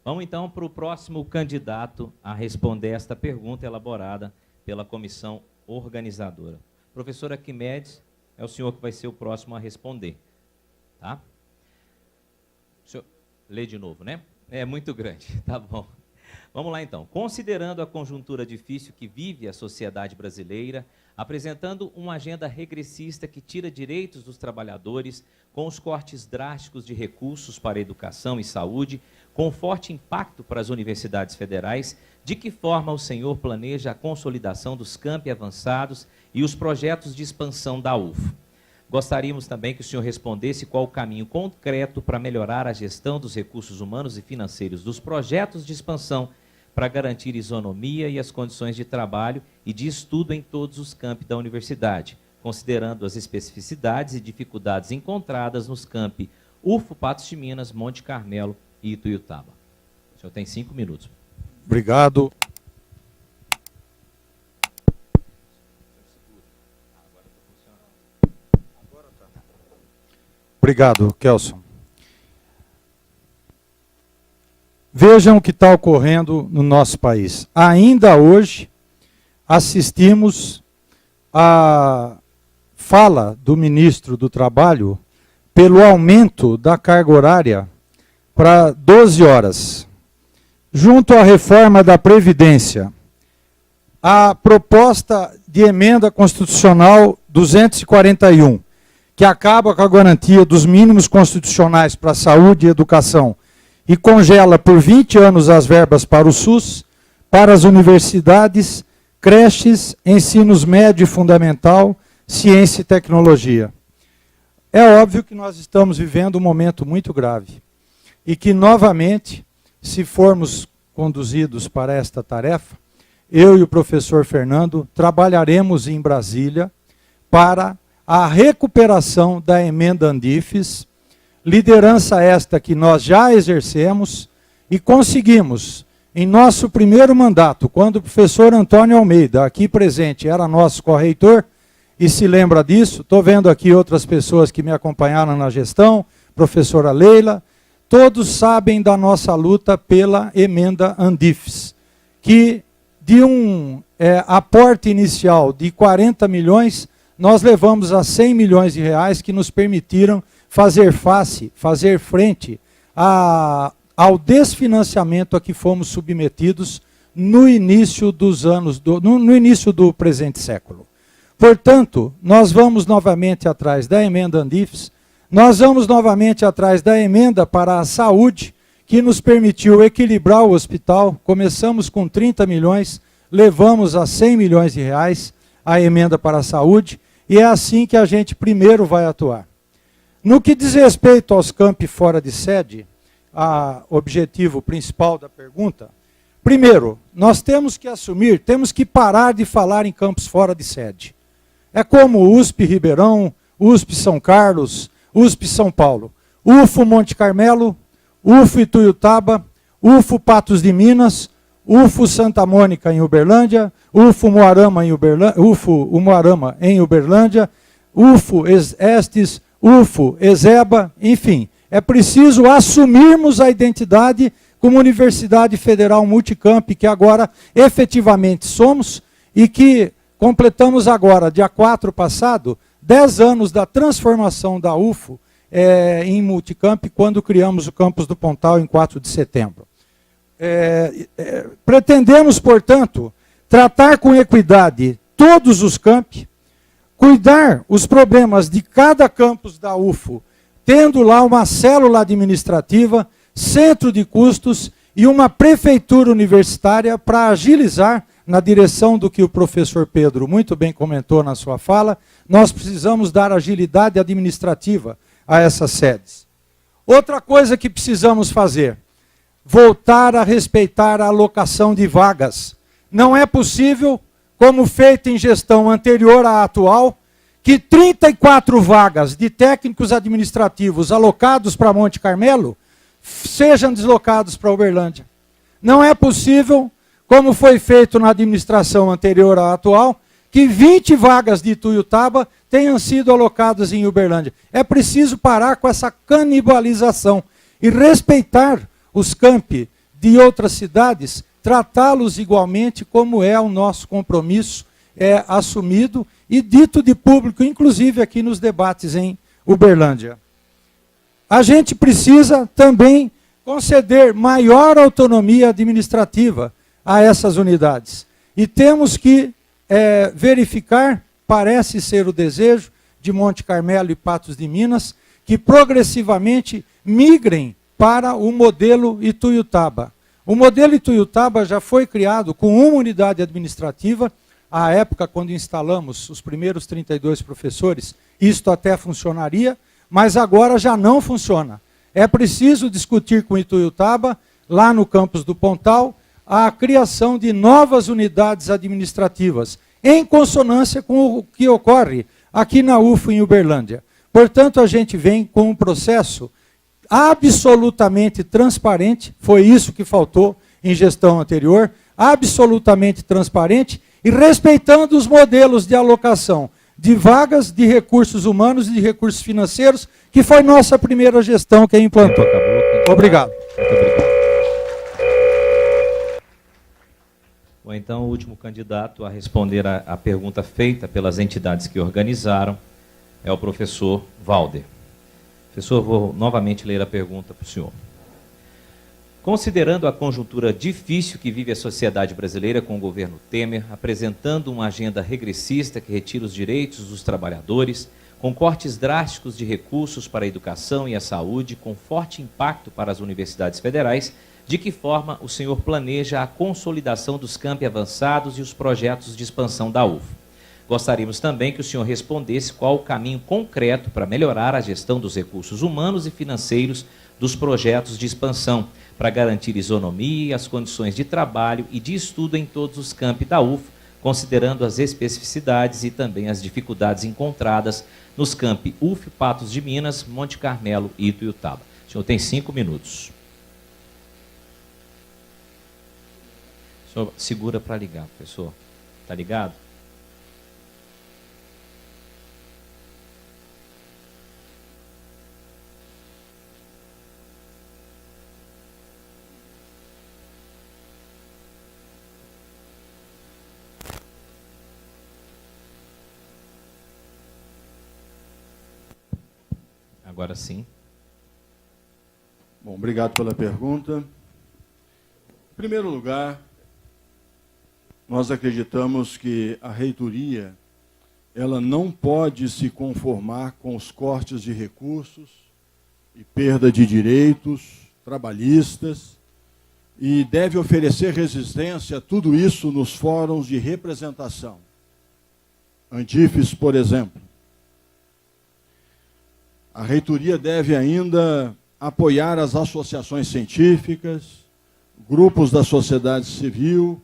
Vamos então para o próximo candidato a responder esta pergunta elaborada pela comissão organizadora. Professor Arquimedes, é o senhor que vai ser o próximo a responder. Tá? O senhor lê de novo, né? É muito grande, tá bom. Vamos lá então. Considerando a conjuntura difícil que vive a sociedade brasileira, apresentando uma agenda regressista que tira direitos dos trabalhadores, com os cortes drásticos de recursos para educação e saúde, com forte impacto para as universidades federais, de que forma o senhor planeja a consolidação dos campi avançados e os projetos de expansão da UFO? Gostaríamos também que o senhor respondesse qual o caminho concreto para melhorar a gestão dos recursos humanos e financeiros dos projetos de expansão para garantir isonomia e as condições de trabalho e de estudo em todos os campi da universidade, considerando as especificidades e dificuldades encontradas nos campi UFO, Patos de Minas, Monte Carmelo e Ituiutaba. O senhor tem 5 minutos. Obrigado. Obrigado, Kelson. Vejam o que está ocorrendo no nosso país. Ainda hoje, assistimos à fala do ministro do Trabalho pelo aumento da carga horária para 12 horas. Junto à reforma da Previdência, a proposta de emenda constitucional 241, que acaba com a garantia dos mínimos constitucionais para a saúde e educação e congela por 20 anos as verbas para o SUS, para as universidades, creches, ensinos médio e fundamental, ciência e tecnologia. É óbvio que nós estamos vivendo um momento muito grave e que, novamente, se formos conduzidos para esta tarefa, eu e o professor Fernando trabalharemos em Brasília para a recuperação da emenda Andifes, liderança esta que nós já exercemos e conseguimos, em nosso primeiro mandato, quando o professor Antônio Almeida, aqui presente, era nosso correitor, e se lembra disso, estou vendo aqui outras pessoas que me acompanharam na gestão, professora Leila, todos sabem da nossa luta pela emenda Andifes, que de um aporte inicial de 40 milhões, nós levamos a 100 milhões de reais que nos permitiram fazer frente ao desfinanciamento a que fomos submetidos no início dos anos, no início do presente século. Portanto, nós vamos novamente atrás da emenda Andifes, nós vamos novamente atrás da emenda para a saúde, que nos permitiu equilibrar o hospital. Começamos com 30 milhões, levamos a 100 milhões de reais a emenda para a saúde, e é assim que a gente primeiro vai atuar. No que diz respeito aos campi fora de sede, objetivo principal da pergunta, primeiro, nós temos que assumir, temos que parar de falar em campos fora de sede. É como USP Ribeirão, USP São Carlos, USP São Paulo, UFO Monte Carmelo, UFO Ituiutaba, UFO Patos de Minas, UFO Santa Mônica em Uberlândia, UFO Umuarama em Uberlândia, UFO Estes, UFO, ESEBA, enfim, é preciso assumirmos a identidade como Universidade Federal Multicamp, que agora efetivamente somos, e que completamos agora, dia 4 passado, 10 anos da transformação da UFO em Multicamp, quando criamos o campus do Pontal em 4 de setembro. Pretendemos, portanto, tratar com equidade todos os campi, cuidar os problemas de cada campus da UFO, tendo lá uma célula administrativa, centro de custos e uma prefeitura universitária para agilizar, na direção do que o professor Pedro muito bem comentou na sua fala, nós precisamos dar agilidade administrativa a essas sedes. Outra coisa que precisamos fazer, voltar a respeitar a alocação de vagas. Não é possível, como feito em gestão anterior à atual, que 34 vagas de técnicos administrativos alocados para Monte Carmelo sejam deslocados para Uberlândia. Não é possível, como foi feito na administração anterior à atual, que 20 vagas de Ituiutaba tenham sido alocadas em Uberlândia. É preciso parar com essa canibalização e respeitar os campi de outras cidades, tratá-los igualmente, como é o nosso compromisso assumido e dito de público, inclusive aqui nos debates em Uberlândia. A gente precisa também conceder maior autonomia administrativa a essas unidades. E temos que verificar, parece ser o desejo de Monte Carmelo e Patos de Minas, que progressivamente migrem para o modelo Ituiutaba. O modelo Ituiutaba já foi criado com uma unidade administrativa. À época, quando instalamos os primeiros 32 professores, isto até funcionaria, mas agora já não funciona. É preciso discutir com Ituiutaba, lá no campus do Pontal, a criação de novas unidades administrativas, em consonância com o que ocorre aqui na UFO em Uberlândia. Portanto, a gente vem com um processo absolutamente transparente, foi isso que faltou em gestão anterior, absolutamente transparente e respeitando os modelos de alocação de vagas, de recursos humanos e de recursos financeiros, que foi nossa primeira gestão que implantou. Obrigado. Muito obrigado. Bom, então, o último candidato a responder a pergunta feita pelas entidades que organizaram é o professor Valder. Professor, vou novamente ler a pergunta para o senhor. Considerando a conjuntura difícil que vive a sociedade brasileira com o governo Temer, apresentando uma agenda regressista que retira os direitos dos trabalhadores, com cortes drásticos de recursos para a educação e a saúde, com forte impacto para as universidades federais, de que forma o senhor planeja a consolidação dos campi avançados e os projetos de expansão da UFO? Gostaríamos também que o senhor respondesse qual o caminho concreto para melhorar a gestão dos recursos humanos e financeiros dos projetos de expansão, para garantir isonomia e as condições de trabalho e de estudo em todos os campi da UFO, considerando as especificidades e também as dificuldades encontradas nos campi UF, Patos de Minas, Monte Carmelo e Ituiutaba. O senhor tem 5 minutos. O senhor segura para ligar, professor. Está ligado? Agora sim. Bom, obrigado pela pergunta. Em primeiro lugar, nós acreditamos que a reitoria ela não pode se conformar com os cortes de recursos e perda de direitos trabalhistas e deve oferecer resistência a tudo isso nos fóruns de representação. Antifes, por exemplo. A reitoria deve ainda apoiar as associações científicas, grupos da sociedade civil,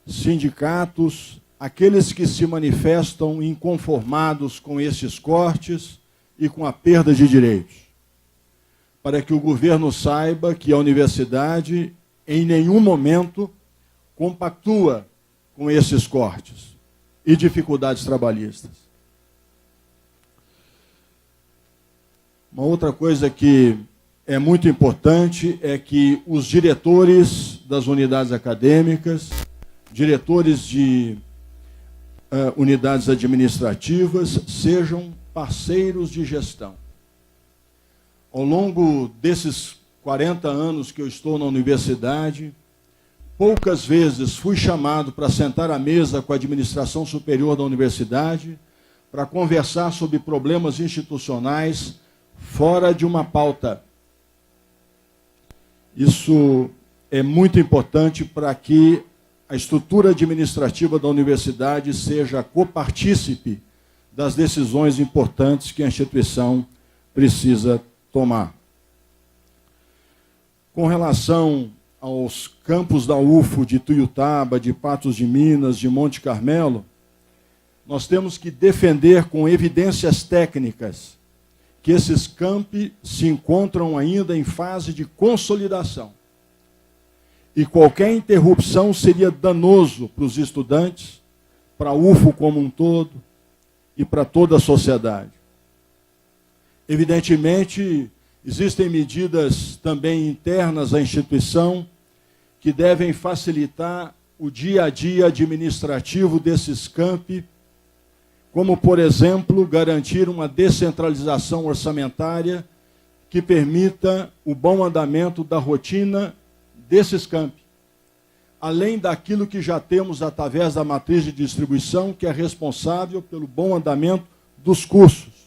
sindicatos, aqueles que se manifestam inconformados com esses cortes e com a perda de direitos, para que o governo saiba que a universidade, em nenhum momento, compactua com esses cortes e dificuldades trabalhistas. Uma outra coisa que é muito importante é que os diretores das unidades acadêmicas, diretores de unidades administrativas, sejam parceiros de gestão. Ao longo desses 40 anos que eu estou na universidade, poucas vezes fui chamado para sentar à mesa com a administração superior da universidade para conversar sobre problemas institucionais fora de uma pauta. Isso é muito importante para que a estrutura administrativa da universidade seja copartícipe das decisões importantes que a instituição precisa tomar. Com relação aos campos da UFO de Ituiutaba, de Patos de Minas, de Monte Carmelo, nós temos que defender com evidências técnicas que esses campi se encontram ainda em fase de consolidação. E qualquer interrupção seria danoso para os estudantes, para a UFO como um todo e para toda a sociedade. Evidentemente, existem medidas também internas à instituição que devem facilitar o dia a dia administrativo desses campi, como, por exemplo, garantir uma descentralização orçamentária que permita o bom andamento da rotina desses campi, além daquilo que já temos através da matriz de distribuição, que é responsável pelo bom andamento dos cursos.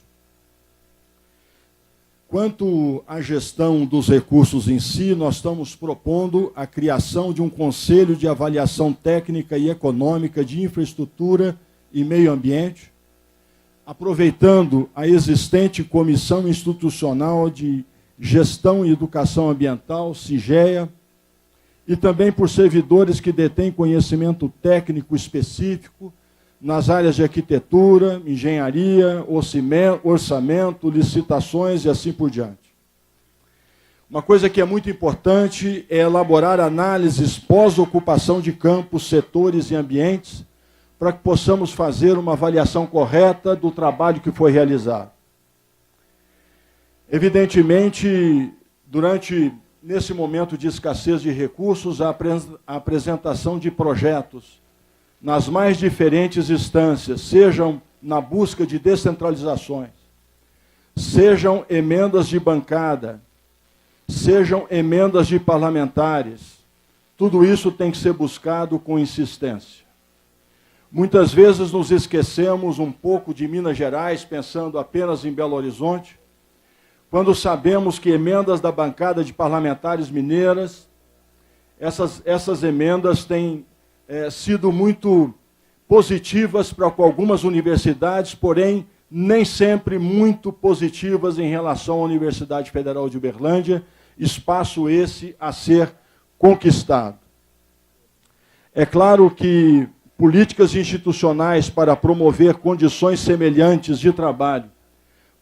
Quanto à gestão dos recursos em si, nós estamos propondo a criação de um Conselho de Avaliação Técnica e Econômica de Infraestrutura e Meio Ambiente, aproveitando a existente Comissão Institucional de Gestão e Educação Ambiental, CIGEA, e também por servidores que detêm conhecimento técnico específico nas áreas de arquitetura, engenharia, orçamento, licitações e assim por diante. Uma coisa que é muito importante é elaborar análises pós-ocupação de campos, setores e ambientes, para que possamos fazer uma avaliação correta do trabalho que foi realizado. Evidentemente, nesse momento de escassez de recursos, a apresentação de projetos nas mais diferentes instâncias, sejam na busca de descentralizações, sejam emendas de bancada, sejam emendas de parlamentares, tudo isso tem que ser buscado com insistência. Muitas vezes nos esquecemos um pouco de Minas Gerais, pensando apenas em Belo Horizonte, quando sabemos que emendas da bancada de parlamentares mineiras, essas emendas têm sido muito positivas para algumas universidades, porém nem sempre muito positivas em relação à Universidade Federal de Uberlândia, espaço esse a ser conquistado. É claro que políticas institucionais para promover condições semelhantes de trabalho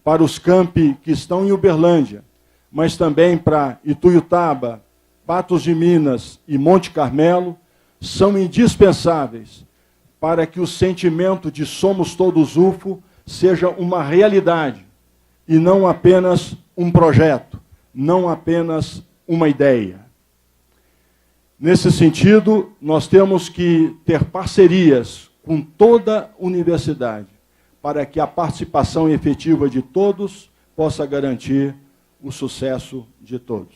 para os campi que estão em Uberlândia, mas também para Ituiutaba, Patos de Minas e Monte Carmelo, são indispensáveis para que o sentimento de somos todos UFO seja uma realidade e não apenas um projeto, não apenas uma ideia. Nesse sentido, nós temos que ter parcerias com toda a universidade para que a participação efetiva de todos possa garantir o sucesso de todos.